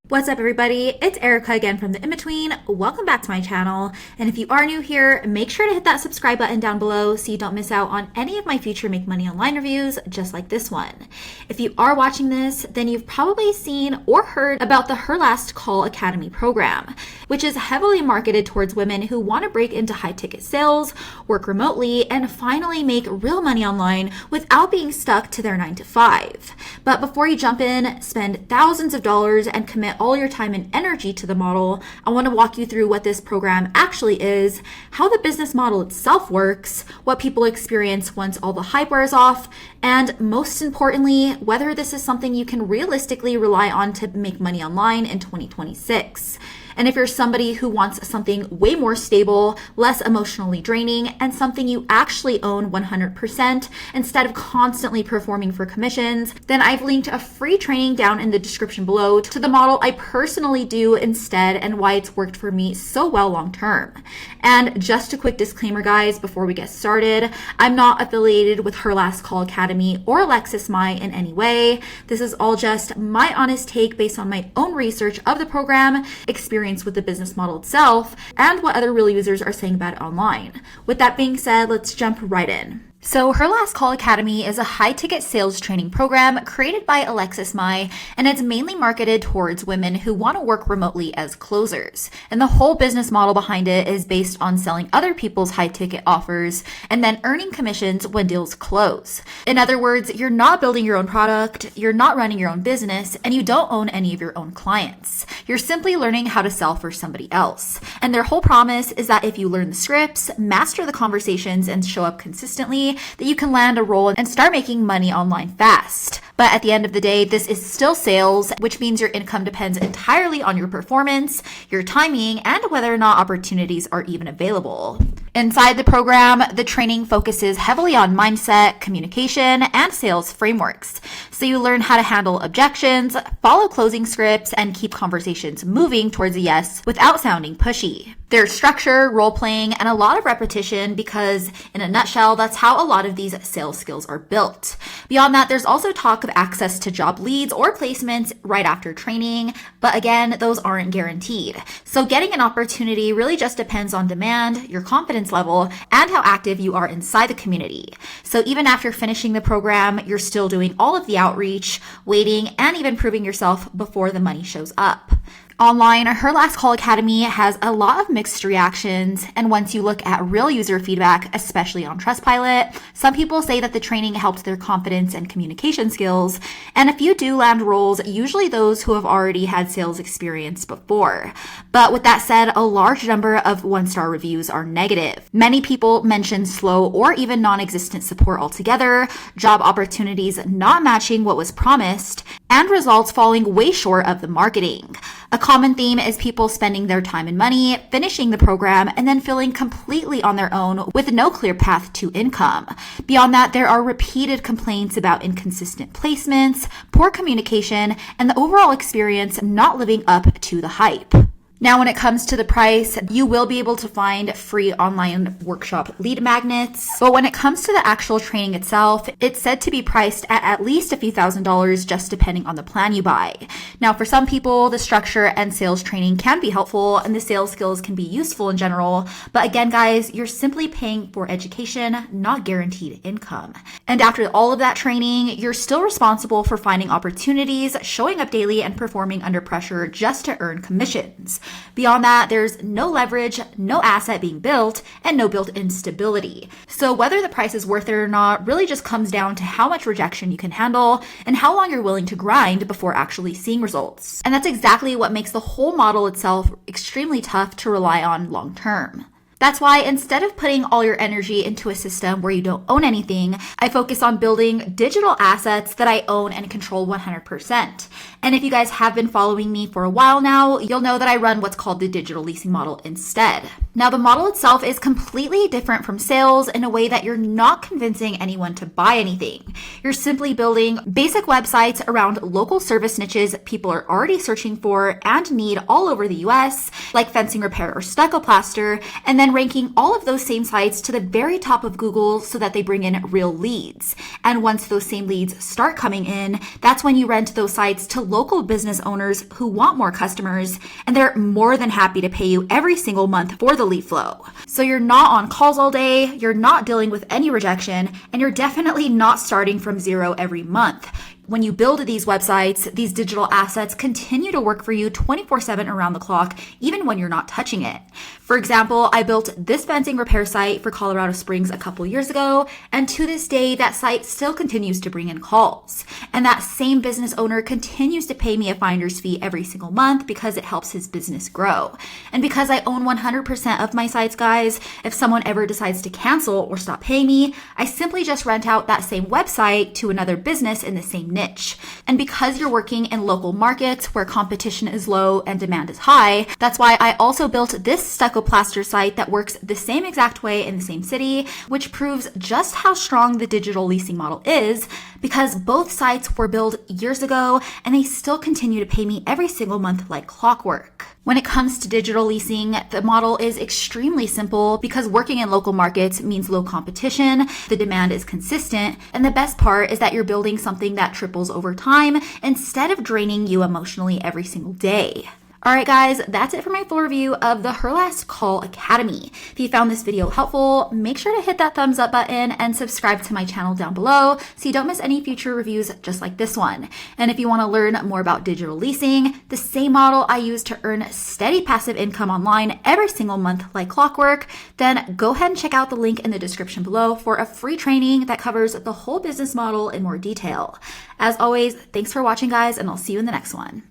What's up, everybody? It's Erica again from The In-Between. Welcome back to my channel. And if you are new here, make sure to hit that subscribe button down below so you don't miss out on any of my future Make Money Online reviews, just like this one. If you are watching this, then you've probably seen or heard about the Her Last Call Academy program, which is heavily marketed towards women who want to break into high-ticket sales, work remotely, and finally make real money online without being stuck to their 9-to-5. But before you jump in, spend thousands of dollars, and commit all your time and energy to the model, I want to walk you through what this program actually is, how the business model itself works, what people experience once all the hype wears off, and most importantly, whether this is something you can realistically rely on to make money online in 2026. And if you're somebody who wants something way more stable, less emotionally draining, and something you actually own 100% instead of constantly performing for commissions, then I've linked a free training down in the description below to the model I personally do instead and why it's worked for me so well long term. And just a quick disclaimer, guys, before we get started, I'm not affiliated with Her Last Call Academy or Alexis Mai in any way. This is all just my honest take based on my own research of the program, experience with the business model itself, and what other real users are saying about it online. With that being said, let's jump right in. So Her Last Call Academy is a high-ticket sales training program created by Alexis Mai, and it's mainly marketed towards women who want to work remotely as closers. And the whole business model behind it is based on selling other people's high-ticket offers and then earning commissions when deals close. In other words, you're not building your own product, you're not running your own business, and you don't own any of your own clients. You're simply learning how to sell for somebody else. And their whole promise is that if you learn the scripts, master the conversations, and show up consistently, that you can land a role and start making money online fast. But at the end of the day, this is still sales, which means your income depends entirely on your performance, your timing, and whether or not opportunities are even available. Inside the program, the training focuses heavily on mindset, communication, and sales frameworks. So you learn how to handle objections, follow closing scripts, and keep conversations moving towards a yes without sounding pushy. There's structure, role-playing, and a lot of repetition because, in a nutshell, that's how a lot of these sales skills are built. Beyond that, there's also talk of access to job leads or placements right after training, but again, those aren't guaranteed. So getting an opportunity really just depends on demand, your confidence level, and how active you are inside the community. So even after finishing the program, you're still doing all of the outreach, waiting, and even proving yourself before the money shows up. Online, Her Last Call Academy has a lot of mixed reactions, and once you look at real user feedback, especially on Trustpilot, some people say that the training helped their confidence and communication skills, and a few do land roles, usually those who have already had sales experience before. But with that said, a large number of one-star reviews are negative. Many people mention slow or even non-existent support altogether, job opportunities not matching what was promised, and results falling way short of the marketing. A common theme is people spending their time and money, finishing the program, and then feeling completely on their own with no clear path to income. Beyond that, there are repeated complaints about inconsistent placements, poor communication, and the overall experience not living up to the hype. Now, when it comes to the price, you will be able to find free online workshop lead magnets. But when it comes to the actual training itself, it's said to be priced at least a few $1,000s just depending on the plan you buy. Now, for some people, the structure and sales training can be helpful and the sales skills can be useful in general. But again, guys, you're simply paying for education, not guaranteed income. And after all of that training, you're still responsible for finding opportunities, showing up daily, and performing under pressure just to earn commissions. Beyond that, there's no leverage, no asset being built, and no built-in stability. So whether the price is worth it or not really just comes down to how much rejection you can handle and how long you're willing to grind before actually seeing results. And that's exactly what makes the whole model itself extremely tough to rely on long term. That's why instead of putting all your energy into a system where you don't own anything, I focus on building digital assets that I own and control 100%. And if you guys have been following me for a while now, you'll know that I run what's called the digital leasing model instead. Now, the model itself is completely different from sales in a way that you're not convincing anyone to buy anything. You're simply building basic websites around local service niches people are already searching for and need all over the US, like fencing repair or stucco plaster, and then ranking all of those same sites to the very top of Google so that they bring in real leads. And once those same leads start coming in, that's when you rent those sites to local business owners who want more customers, and they're more than happy to pay you every single month for the lead flow. So you're not on calls all day, you're not dealing with any rejection, and you're definitely not starting from zero every month. When you build these websites, these digital assets continue to work for you 24/7 around the clock, even when you're not touching it. For example, I built this fencing repair site for Colorado Springs a couple years ago, and to this day, that site still continues to bring in calls. And that same business owner continues to pay me a finder's fee every single month because it helps his business grow. And because I own 100% of my sites, guys, if someone ever decides to cancel or stop paying me, I simply just rent out that same website to another business in the same niche. And because you're working in local markets where competition is low and demand is high, that's why I also built this stucco plaster site that works the same exact way in the same city, which proves just how strong the digital leasing model is, because both sites were built years ago and they still continue to pay me every single month like clockwork. When it comes to digital leasing, the model is extremely simple because working in local markets means low competition, the demand is consistent, and the best part is that you're building something that triples over time instead of draining you emotionally every single day. All right, guys, that's it for my full review of the Her Last Call Academy. If you found this video helpful, make sure to hit that thumbs up button and subscribe to my channel down below so you don't miss any future reviews just like this one. And if you want to learn more about digital leasing, the same model I use to earn steady passive income online every single month like clockwork, then go ahead and check out the link in the description below for a free training that covers the whole business model in more detail. As always, thanks for watching, guys, and I'll see you in the next one.